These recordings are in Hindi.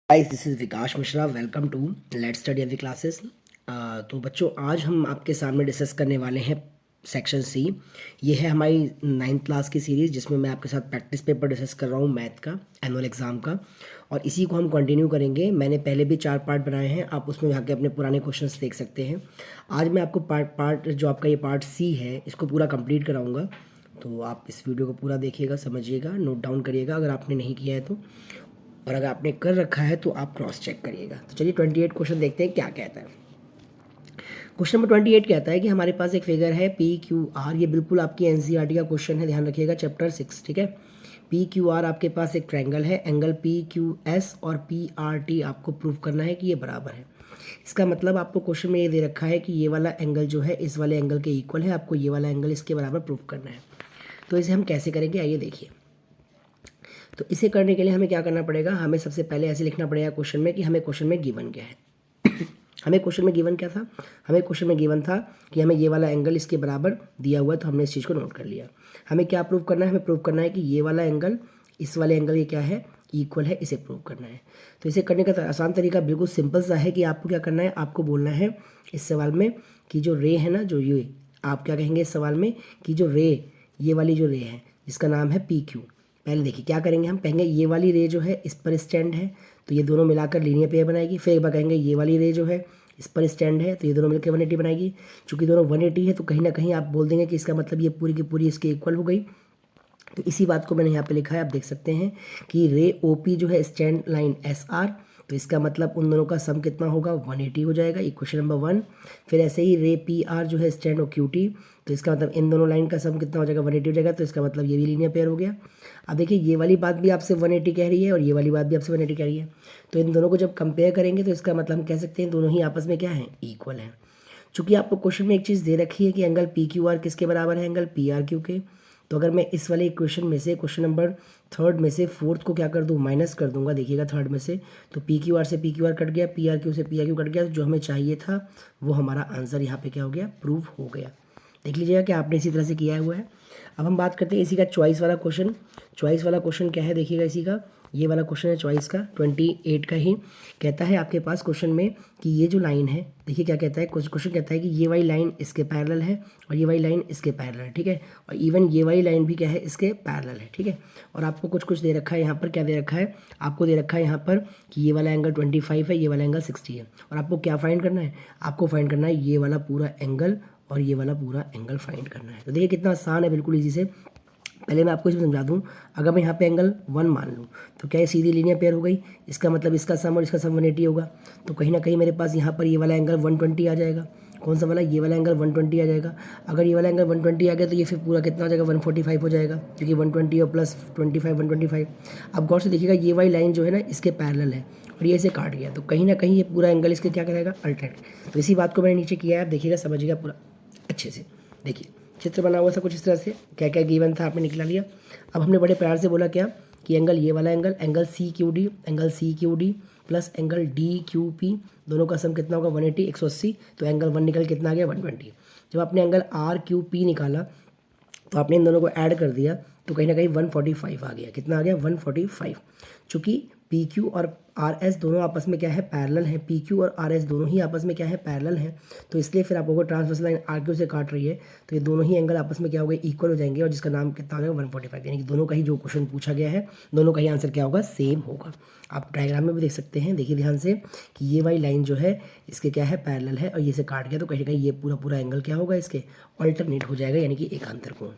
Guys this is Vikas Mishra. Welcome to let's study every classes. तो बच्चों आज हम आपके सामने डिस्कस करने वाले हैं सेक्शन सी। ये है हमारी 9th क्लास की सीरीज़ जिसमें मैं आपके साथ प्रैक्टिस पेपर डिस्कस कर रहा हूँ मैथ का, एनुअल एग्ज़ाम का, और इसी को हम कंटिन्यू करेंगे। मैंने पहले भी 4 पार्ट बनाए हैं, आप उसमें जाके अपने पुराने क्वेश्चंस देख सकते हैं। आज मैं आपको पार्ट जो आपका ये पार्ट सी है इसको पूरा कंप्लीट कराऊँगा। तो आप इस वीडियो को पूरा देखिएगा, समझिएगा, नोट डाउन करिएगा अगर आपने नहीं किया है तो, और अगर आपने कर रखा है तो आप क्रॉस चेक करिएगा। तो चलिए 28 क्वेश्चन देखते हैं क्या कहता है। क्वेश्चन नंबर 28 कहता है कि हमारे पास एक फिगर है पी क्यू आर। ये बिल्कुल आपकी एनसीईआरटी का क्वेश्चन है, ध्यान रखिएगा, चैप्टर 6, ठीक है। पी क्यू आर आपके पास एक ट्रायंगल है, एंगल पी क्यू एस और पी आर टी आपको प्रूव करना है कि ये बराबर है। इसका मतलब आपको क्वेश्चन में ये दे रखा है कि ये वाला एंगल जो है इस वाले एंगल के इक्वल है, आपको ये वाला एंगल इसके बराबर प्रूव करना है। तो इसे हम कैसे करेंगे आइए देखिए। तो इसे करने के लिए हमें क्या करना पड़ेगा, हमें सबसे पहले ऐसे लिखना पड़ेगा क्वेश्चन में कि हमें क्वेश्चन में गिवन क्या है। हमें क्वेश्चन में गिवन क्या था, हमें क्वेश्चन में गिवन था कि हमें ये वाला एंगल इसके बराबर दिया हुआ है, तो हमने इस चीज़ को नोट कर लिया। हमें क्या प्रूव करना है, हमें प्रूव करना है कि ये वाला एंगल इस वाले एंगल ये क्या है, इक्वल है, इसे प्रूव करना है। तो इसे करने का आसान तरीका बिल्कुल सिंपल सा है कि आपको क्या करना है, आपको बोलना है इस सवाल में कि जो रे है ना, जो ये आप क्या कहेंगे इस सवाल में कि जो रे, ये वाली जो रे है जिसका नाम है पी क्यू। पहले देखिए क्या करेंगे, हम कहेंगे ये वाली रे जो है इस पर स्टैंड है, तो ये दोनों मिलाकर लीनियर पेयर बनाएगी। फिर एक बार कहेंगे ये वाली रे जो है इस पर स्टैंड है, तो ये दोनों मिलकर 180 बनाएगी। चूंकि दोनों 180 है तो कहीं ना कहीं आप बोल देंगे कि इसका मतलब ये पूरी की पूरी इसके इक्वल हो गई। तो इसी बात को मैंने यहाँ पे लिखा है, आप देख सकते हैं कि रे ओ पी जो है स्टैंड लाइन एस आर, तो इसका मतलब उन दोनों का सम कितना होगा, 180 हो जाएगा, इक्वेशन नंबर 1। फिर ऐसे ही रे पी आर जो है स्टैंड ओ क्यू टी, तो इसका मतलब इन दोनों लाइन का सम कितना हो जाएगा, 180 हो जाएगा, तो इसका मतलब ये भी लीनियर पेयर हो गया। अब देखिए ये वाली बात भी आपसे 180 कह रही है और ये वाली बात भी आपसे 180 कह रही है, तो इन दोनों को जब कंपेयर करेंगे तो इसका मतलब हम कह सकते हैं दोनों ही आपस में क्या है, इक्वल है। चूंकि आपको क्वेश्चन में एक चीज़ दे रखी है कि एंगल पी क्यू आर किसके बराबर है, एंगल पी आर क्यू के, तो अगर मैं इस वाले इक्वेशन में से क्वेश्चन नंबर 3 में से 4th को क्या कर दूँ, माइनस कर दूंगा, देखिएगा 3rd में से, तो पी क्यू आर से पी क्यू आर कट गया, पी आर क्यू से पी आर क्यू कट गया, जो हमें चाहिए था वो हमारा आंसर यहाँ पे क्या हो गया, प्रूव हो गया। देख लीजिएगा कि आपने इसी तरह से किया हुआ है। अब हम बात करते हैं इसी का चॉइस वाला क्वेश्चन। चॉइस वाला क्वेश्चन क्या है देखिएगा, इसी का ये वाला क्वेश्चन है चॉइस का, 28 का ही। कहता है आपके पास क्वेश्चन में कि ये जो लाइन है, देखिए क्या कहता है क्वेश्चन, कहता है कि ये वाली लाइन इसके पैरेलल है और ये वाली लाइन इसके पैरेलल है, ठीक है, और इवन ये वाली लाइन भी क्या है, इसके पैरेलल है, ठीक है। और आपको कुछ कुछ दे रखा है यहाँ पर, क्या दे रखा है, आपको दे रखा है यहाँ पर कि ये वाला एंगल 25 है, ये वाला एंगल 60 है, और आपको क्या फाइंड करना है, आपको फाइंड करना है ये वाला पूरा एंगल और ये वाला पूरा एंगल फाइंड करना है। तो देखिए कितना आसान है, बिल्कुल ईजी से। पहले मैं आपको इसमें समझा दूं, अगर मैं यहाँ पे एंगल 1 मान लूँ तो क्या ये सीधी लीनियर पेयर हो गई, इसका मतलब इसका सम और इसका सम 180 होगा, तो कहीं ना कहीं मेरे पास यहाँ पर ये वाला एंगल 120 आ जाएगा। कौन सा वाला, ये वाला एंगल 120 आ जाएगा। अगर ये वाला एंगल 120 आ गया तो ये फिर पूरा कितना हो जाएगा, 145 हो जाएगा, क्योंकि 120 और प्लस 25 125। अब गौर से देखिएगा ये वाली लाइन जो है ना इसके पैरेलल है और ये इसे काट गया, तो कहीं ना कहीं ये पूरा एंगल इसके क्या करेगा, अल्टरनेट। तो इसी बात को मैंने नीचे किया है, आप देखिएगा, समझिएगा पूरा अच्छे से। देखिए चित्र बना हुआ था कुछ इस तरह से, क्या क्या गिवन था आपने निकला लिया। अब हमने बड़े प्यार से बोला क्या कि एंगल ये वाला angle, angle C Q D plus angle D Q P, दोनों का सम कितना होगा, 180 180, तो एंगल 1 निकल कितना आ गया, 120। जब आपने एंगल आर क्यू पी निकाला तो आपने इन दोनों को ऐड कर दिया तो कहीं ना कहीं 145 आ गया, कितना आ गया, 145। चूँकि पी क्यू और आर एस दोनों आपस में क्या है, पैरेलल है, पी क्यू और आर एस दोनों ही आपस में क्या है, पैरेलल है, तो इसलिए फिर आपको ट्रांसवर्सल लाइन आर क्यू से काट रही है, तो ये दोनों ही एंगल आपस में क्या हो गए, इक्वल हो जाएंगे, और जिसका नाम कितना हो जाएगा, 145। यानी कि दोनों का ही जो क्वेश्चन पूछा गया है दोनों का ही आंसर क्या होगा, सेम होगा। आप डायग्राम में भी देख सकते हैं, देखिए ध्यान से कि ये वाली लाइन जो है इसके क्या है, पैरेलल है, और ये से काट गया तो कहीं ना कहीं ये पूरा पूरा एंगल क्या होगा, इसके ऑल्टरनेट हो जाएगा, यानी कि एकांतर कोण।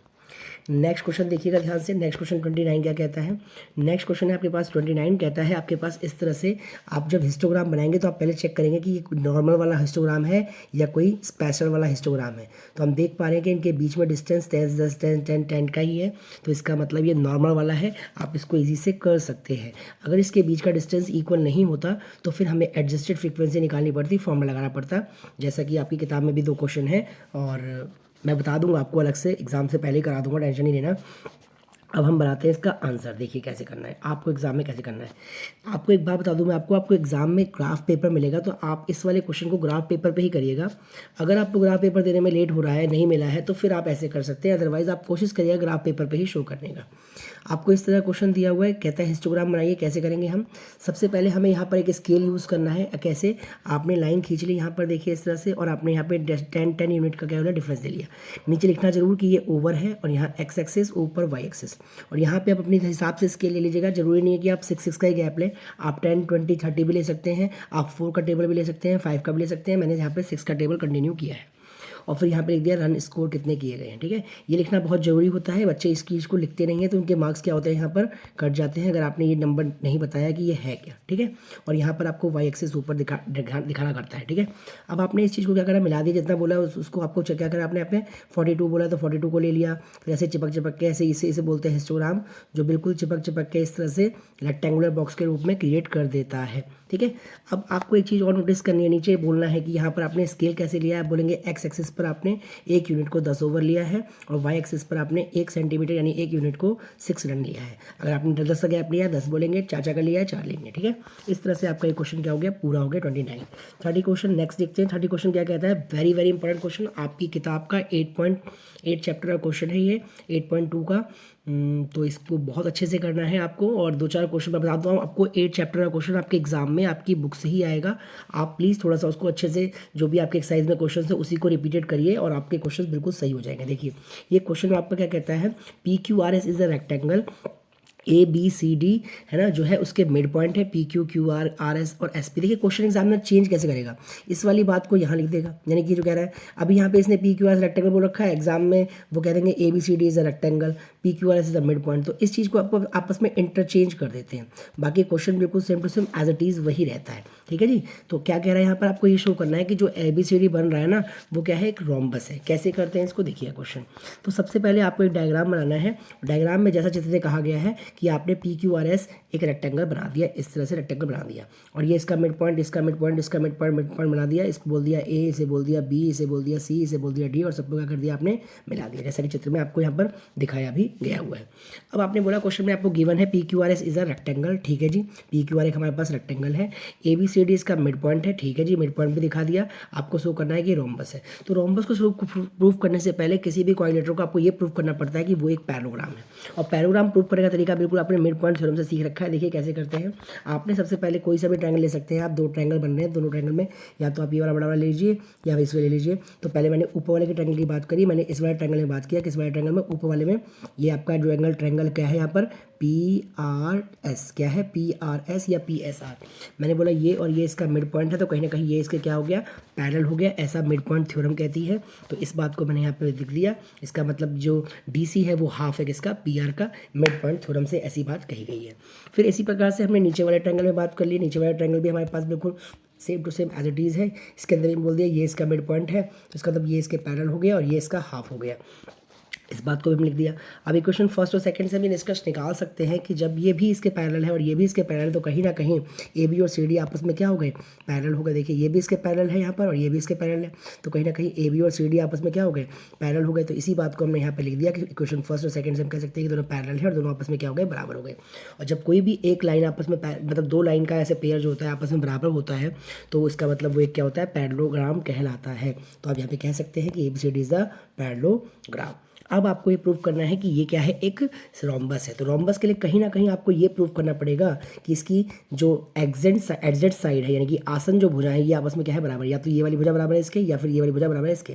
नेक्स्ट क्वेश्चन देखिएगा ध्यान से, नेक्स्ट क्वेश्चन 29 क्या कहता है। नेक्स्ट क्वेश्चन है आपके पास 29, कहता है आपके पास इस तरह से आप जब हिस्टोग्राम बनाएंगे तो आप पहले चेक करेंगे कि ये नॉर्मल वाला हिस्टोग्राम है या कोई स्पेशल वाला हिस्टोग्राम है। तो हम देख पा रहे हैं कि इनके बीच में डिस्टेंस 10 10 10 10 10 का ही है, तो इसका मतलब ये नॉर्मल वाला है, आप इसको ईजी से कर सकते हैं। अगर इसके बीच का डिस्टेंस इक्वल नहीं होता तो फिर हमें एडजस्टेड फ्रीक्वेंसी निकालनी पड़ती, फॉर्मूला लगाना पड़ता, जैसा कि आपकी किताब में भी 2 क्वेश्चन है और मैं बता दूंगा आपको अलग से, एग्जाम से पहले ही करा दूंगा, टेंशन नहीं लेना। अब हम बनाते हैं इसका आंसर। देखिए कैसे करना है, आपको एग्जाम में कैसे करना है। आपको एक बात बता दूं मैं आपको एग्जाम में ग्राफ पेपर मिलेगा, तो आप इस वाले क्वेश्चन को ग्राफ पेपर पे ही करिएगा। अगर आपको ग्राफ पेपर देने में लेट हो रहा है, नहीं मिला है, तो फिर आप ऐसे कर सकते हैं, अदरवाइज आप कोशिश करिएगा ग्राफ पेपर पे ही शो करने का। आपको इस तरह क्वेश्चन दिया हुआ है, कहता है हिस्टोग्राम बनाइए। कैसे करेंगे हम, सबसे पहले हमें यहाँ पर एक स्केल यूज़ करना है। कैसे, आपने लाइन खींच ली यहाँ पर, देखिए इस तरह से, और आपने यहाँ पे 10 यूनिट का क्या होगा डिफरेंस दे लिया। नीचे लिखना जरूर कि ये ओवर है, और यहाँ एक्स एक्सिस, ऊपर वाई एक्सिस, और यहाँ पे आप अपने हिसाब से स्केल ले लीजिएगा। जरूरी नहीं है कि आप 6 का ही गैप लें, आप 10, 20, 30 भी ले सकते हैं, आप 4 का टेबल भी ले सकते हैं, 5 का भी ले सकते हैं। मैंने यहाँ पे 6 का टेबल कंटिन्यू किया है, और फिर यहाँ पे लिख दिया रन स्कोर कितने किए गए हैं। ठीक है, ये लिखना बहुत ज़रूरी होता है। बच्चे इस चीज़ को लिखते नहीं है तो उनके मार्क्स क्या होते हैं, यहाँ पर कट जाते हैं, अगर आपने ये नंबर नहीं बताया कि ये है क्या। ठीक है, और यहाँ पर आपको वाई एक्सिस ऊपर दिखाना करता है। ठीक है, अब आपने इस चीज़ को क्या करा, मिला दिया, जितना बोला उसको आपको क्या करा, आपने 42 बोला तो 42 को ले लिया। फिर ऐसे चिपक के ऐसे इसे बोलते हैं हिस्टोग्राम, जो बिल्कुल चिपक के इस तरह से रेक्टेंगुलर बॉक्स के रूप में क्रिएट कर देता है। ठीक है, अब आपको एक चीज़ और नोटिस करनी है, नीचे बोलना है कि यहाँ पर आपने स्केल कैसे लिया है। आप बोलेंगे एक्स एक्सिस पर आपने 1 यूनिट को 10 ओवर लिया है, और वाई एक्सिस पर आपने 1 सेंटीमीटर यानी 1 यूनिट को 6 रन लिया है। अगर आपने 10 का गैप लिया है, 10 बोलेंगे, चाचा का लिया है 4 लेंगे। ठीक है, इस तरह से आपका ये क्वेश्चन क्या हो गया, पूरा हो गया 29। 30 क्वेश्चन नेक्स्ट देखते हैं। 30 क्वेश्चन क्या कहता है, वेरी वेरी इंपॉर्टेंट क्वेश्चन, आपकी किताब का 8.8 चैप्टर का क्वेश्चन है ये, 8.2 का। तो इसको बहुत अच्छे से करना है आपको, और 2-4 क्वेश्चन मैं बताता हूँ आपको। 8 चैप्टर का क्वेश्चन आपके एग्जाम में आपकी बुक से ही आएगा। आप प्लीज़ थोड़ा सा उसको अच्छे से, जो भी आपके एक्सरसाइज में क्वेश्चन है उसी को रिपीटेड करिए, और आपके क्वेश्चन बिल्कुल सही हो जाएंगे। देखिए ये क्वेश्चन आपका क्या कहता है, PQRS is a rectangle, ABCD है ना, जो है उसके मिड पॉइंट है PQQRS और SP। देखिए क्वेश्चन एग्जामिनर चेंज कैसे करेगा, इस वाली बात को यहाँ लिख देगा, यानी कि जो कह रहा है अभी यहाँ पे इसने PQRS रेक्टेंगल बोल रखा है, एग्जाम में वो कह देंगे ABCD is a rectangle, PQRS is a mid point. तो इस चीज़ को आपको आपस में इंटरचेंज कर देते हैं, बाकी क्वेश्चन बिल्कुल same to same as it is वही रहता है। ठीक है जी, तो क्या कह रहा है यहाँ पर, आपको ये शो करना है कि जो ABCD बन रहा है ना, वो क्या है, एक रोम्बस है। कैसे करते हैं इसको, देखिए क्वेश्चन। तो सबसे पहले आपको एक डायग्राम बनाना है। डायग्राम में जैसा चित्र में कहा गया है कि आपने PQRS एक रेक्टेंगल बना दिया, इस तरह से रेक्टेंगल बना दिया, और ये इसका मिड पॉइंट, इसका मिड पॉइंट, इसका मिड पॉइंट बना दिया। इसको बोल दिया A, इसे बोल दिया B, इसे बोल दिया C, इसे बोल दिया D, और सबको क्या कर दिया आपने, मिला दिया, जैसा कि चित्र में आपको यहाँ पर दिखाया भी गया हुआ है। अब आपने बोला क्वेश्चन में आपको गिवन है PQRS इज अ रेक्टेंगल। ठीक है जी, PQR हमारे पास रेक्टेंगल है, ABCD इसका मिड पॉइंट है। ठीक है जी, मिड पॉइंट भी दिखा दिया। आपको शो करना है कि रोम्बस है। तो रोम्बस को प्रूव करने से पहले किसी भी कोऑर्डिनेटर को आपको ये प्रूव करना पड़ता है कि वो एक पैराग्राम है, और पैराग्राम प्रूव करने का तरीका बिल्कुल आपने मिड पॉइंट थ्योरम से सीख रखा है। देखिए कैसे करते हैं, आपने सबसे पहले कोई सा भी ट्रायंगल ले सकते हैं आप, 2 ट्रायंगल बन रहे हैं, दोनों ट्रायंगल में या तो आप ये वाला बड़ा वाला ले लीजिए या इस वाले ले लीजिए। तो पहले मैंने ऊपर वाले के ट्रायंगल की बात करी, मैंने इस वाले ट्रायंगल में बात किया, किस वाले ट्रायंगल में, ऊपर वाले में। ये आपका जो एंगल ट्रायंगल क्या है यहाँ पर, PRS, क्या है PRS या PSR। मैंने बोला ये और ये इसका मिड पॉइंट है, तो कहीं ना कहीं ये इसके क्या हो गया, पैरेलल हो गया, ऐसा मिड पॉइंट थ्योरम कहती है। तो इस बात को मैंने यहाँ पे लिख दिया। इसका मतलब जो DC है वो हाफ है किसका, PR का, मिड पॉइंट थ्योरम से ऐसी बात कही गई है। फिर इसी प्रकार से हमने नीचे वाले ट्रायंगल में बात कर ली। नीचे वाला ट्रायंगल भी हमारे पास बिल्कुल same to same as it is है। इसके अंदर भी बोल दिया ये इसका मिड पॉइंट है, तो इसका मतलब ये इसके पैरेलल हो गया और ये इसका हाफ हो गया, इस बात को भी हमने लिख दिया। अब इक्वेशन फर्स्ट और सेकंड से भी निष्कर्ष निकाल सकते हैं कि जब ये भी इसके पैरेलल है और ये भी इसके पैरेलल, तो कहीं ना कहीं AB और CD आपस में क्या हो गए, पैरेलल हो गए। देखिए ये भी इसके पैरेलल है यहाँ पर और ये भी इसके पैरेलल है, तो कहीं ना कहीं AB और CD आपस में क्या हो गए, पैरेलल हो गए। तो इसी बात को हमने यहाँ पे लिख दिया कि इक्वेशन फर्स्ट और सेकंड से हम कह सकते हैं कि दोनों पैरेलल है और दोनों आपस में क्या हो गए, बराबर हो गए। और जब कोई भी एक लाइन आपस में मतलब 2 लाइन का ऐसे पेयर जो होता है आपस में बराबर होता है, तो इसका मतलब वो एक क्या होता है, पैरेललोग्राम कहलाता है। तो आप यहाँ पे कह सकते हैं कि ABCD इज द पैरेललोग्राम। अब आपको ये प्रूव करना है कि ये क्या है, एक रोम्बस है। तो रोम्बस के लिए कहीं ना कहीं आपको ये प्रूव करना पड़ेगा कि इसकी जो एग्जेक्ट साइड है, यानी कि आसन जो भुजा है, ये आपस में क्या है, बराबर। या तो ये वाली भुजा बराबर है इसके, या फिर ये वाली भुजा बराबर है इसके।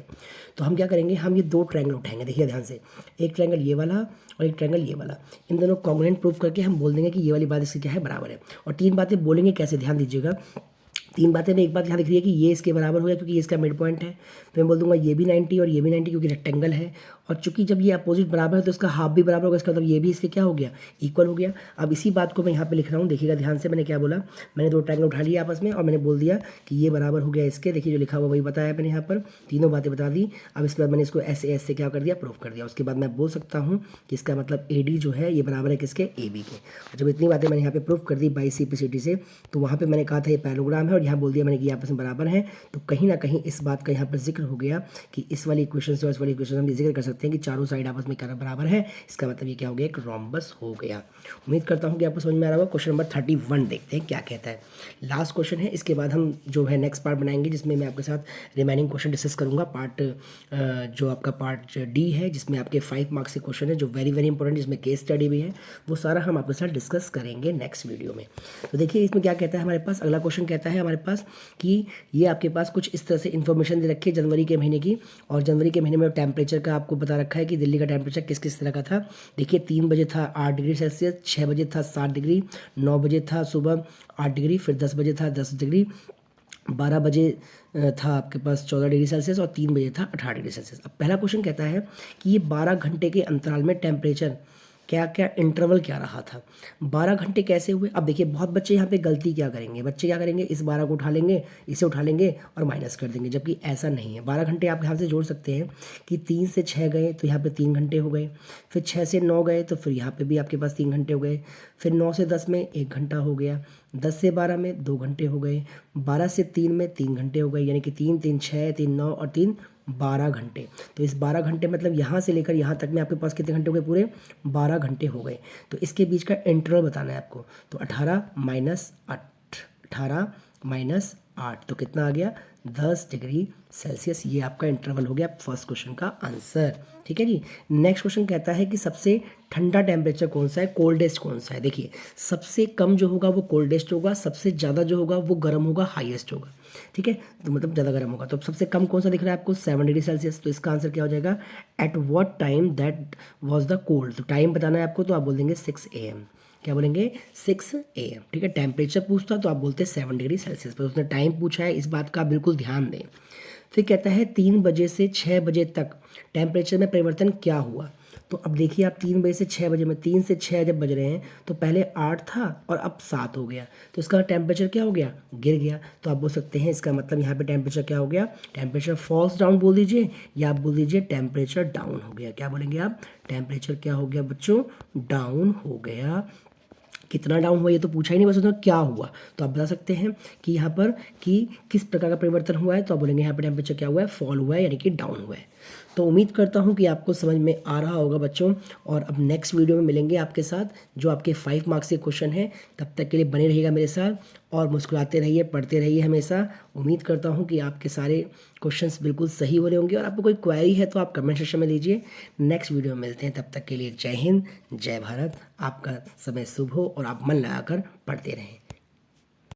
तो हम क्या करेंगे, हम ये 2 ट्रायंगल उठाएंगे। देखिए ध्यान से, एक ट्रायंगल ये वाला और एक ट्रायंगल ये वाला, इन दोनों कॉन्ग्रुएंट प्रूव करके हम बोल देंगे कि ये वाली बात इसकी क्या है, बराबर है। और 3 बातें बोलेंगे कैसे, ध्यान दीजिएगा। 3 बातें में एक बात यहाँ दिख रही है कि ये इसके बराबर हो गया क्योंकि ये इसका मिड पॉइंट है। तो मैं बोल दूंगा ये भी 90 और ये भी 90 क्योंकि रेक्टेंगल है। और चूंकि जब ये अपोजिट बराबर है तो इसका हाफ भी बराबर होगा, इसका मतलब ये भी इसके क्या हो गया, इक्वल हो गया। अब इसी बात को मैं यहाँ पे लिख रहा हूँ, देखिएगा ध्यान से। मैंने क्या बोला, मैंने 2 ट्रायंगल उठा लिया आपस में और मैंने बोल दिया कि ये बराबर हो गया इसके। देखिए जो लिखा हुआ वही बताया मैंने यहाँ पर, तीनों बातें बता दी। अब इसके बाद मैंने इसको ऐसे क्या कर दिया, प्रूफ कर दिया। उसके बाद मैं बोल सकता हूँ कि इसका मतलब AD जो है ये बराबर है किसके, AB के। और जब इतनी बातें मैंने यहाँ पे प्रूफ कर दी बाई CPCT से, तो वहाँ पर मैंने कहा था ये पैरेललोग्राम है और यहाँ बोल दिया मैंने कि आपस में बराबर हैं, तो कहीं ना कहीं इस बात का यहाँ पर जिक्र हो गया कि इस वाली इक्वेशन से इस वाली इक्वेशन हम जिक्र कर सकते हैं कि चारों साइड आपस में क्या बराबर है। इसका मतलब ये क्या हो गया, एक रोम्बस हो गया। उम्मीद करता हूँ कि आपको समझ में आ रहा होगा। क्वेश्चन नंबर 31 देखते हैं क्या कहता है। लास्ट क्वेश्चन है, इसके बाद हम जो है नेक्स्ट पार्ट बनाएंगे जिसमें मैं आपके साथ रिमेनिंग क्वेश्चन डिस्कस करूँगा। पार्ट जो आपका पार्ट डी है जिसमें आपके 5 मार्क्स के क्वेश्चन है जो वेरी वेरी इंपॉर्टेंट, जिसमें केस स्टडी भी है, वो सारा हम आपके साथ डिस्कस करेंगे नेक्स्ट वीडियो में। तो देखिए इसमें क्या कहता है हमारे पास, अगला क्वेश्चन कहता है हमारे पास कि ये आपके पास कुछ इस तरह से इन्फॉर्मेशन दे रखी है जनवरी के महीने की, और जनवरी के महीने में टेम्परेचर का आपको बता रखा है कि दिल्ली का टेम्परेचर किस किस तरह का था। देखिए 3 बजे था 8 डिग्री सेल्सियस, 6 बजे था 7 डिग्री, 9 बजे था सुबह 8 डिग्री, फिर 10 बजे था 10 डिग्री, 12 बजे था आपके पास 14 डिग्री सेल्सियस और 3 बजे था 18 डिग्री सेल्सियस। अब पहला क्वेश्चन कहता है कि ये 12 घंटे के अंतराल में टेम्परेचर क्या क्या इंटरवल क्या रहा था। 12 घंटे कैसे हुए। अब देखिए बहुत बच्चे यहाँ पे गलती क्या करेंगे, बच्चे क्या करेंगे, इस 12 को उठा लेंगे, इसे उठा लेंगे और माइनस कर देंगे, जबकि ऐसा नहीं है। 12 घंटे आप यहाँ से जोड़ सकते हैं कि 3 से 6 गए तो यहाँ पे 3 घंटे हो गए, फिर 6 से 9 गए तो फिर यहाँ पे भी आपके पास 3 घंटे हो गए, फिर 9 से 10 में 1 घंटा हो गया, 10 से 12 में 2 घंटे हो गए, 12 से 3 में 3 घंटे हो गए, यानी कि 3 3 6 3 9 और 3 12 घंटे। तो इस 12 घंटे मतलब यहाँ से लेकर यहाँ तक में आपके पास कितने घंटे हो गए, पूरे 12 घंटे हो गए। तो इसके बीच का इंटरवल बताना है आपको। तो 18 माइनस 8 तो कितना आ गया, 10 डिग्री सेल्सियस। ये आपका इंटरवल हो गया फर्स्ट क्वेश्चन का आंसर। ठीक है जी। नेक्स्ट क्वेश्चन कहता है कि सबसे ठंडा टेम्परेचर कौन सा है, कोल्डेस्ट कौन सा है। देखिए सबसे कम जो होगा वो कोल्डेस्ट होगा, सबसे ज़्यादा जो होगा वो गर्म होगा, हाईएस्ट होगा। ठीक है, तो मतलब ज़्यादा गर्म होगा। तो सबसे कम कौन सा दिख रहा है आपको, 7 डिग्री सेल्सियस। तो इसका आंसर क्या हो जाएगा, at what time that was the cold. तो टाइम बताना है आपको, तो आप बोल देंगे 6 AM। क्या बोलेंगे, 6 AM। ठीक है, टेम्परेचर पूछता तो आप बोलते 7 डिग्री सेल्सियस, पर उसने टाइम पूछा है, इस बात का बिल्कुल ध्यान दें। फिर कहता है 3 बजे से 6 बजे तक टेम्परेचर में परिवर्तन क्या हुआ। तो अब देखिए आप 3 बजे से 6 बजे में, 3 से 6 जब बज रहे हैं तो पहले 8 था और अब 7 हो गया, तो इसका टेम्परेचर क्या हो गया, गिर गया। तो आप बोल सकते हैं इसका मतलब यहाँ पे टेम्परेचर क्या हो गया, टेम्परेचर फॉल्स डाउन बोल दीजिए, या आप बोल दीजिए टेम्परेचर डाउन हो गया। क्या बोलेंगे आप, टेम्परेचर क्या हो गया बच्चों, डाउन हो गया। कितना डाउन हुआ ये तो पूछा ही नहीं, बस उसमें क्या हुआ। तो आप बता सकते हैं कि यहाँ पर कि किस प्रकार का परिवर्तन हुआ है। तो आप बोलेंगे यहाँ पर टेम्परेचर क्या हुआ है, फॉल हुआ है, यानी कि डाउन हुआ है। तो उम्मीद करता हूँ कि आपको समझ में आ रहा होगा बच्चों, और अब नेक्स्ट वीडियो में मिलेंगे आपके साथ जो आपके 5 मार्क्स के क्वेश्चन हैं। तब तक के लिए बने रहिएगा मेरे साथ और मुस्कुराते रहिए, पढ़ते रहिए हमेशा। उम्मीद करता हूँ कि आपके सारे क्वेश्चंस बिल्कुल सही हो रहे होंगे, और आपको कोई क्वेरी है तो आप कमेंट सेक्शन में लीजिए। नेक्स्ट वीडियो में मिलते हैं, तब तक के लिए जय हिंद, जय भारत। आपका समय शुभ हो और आप मन लगाकर पढ़ते रहें।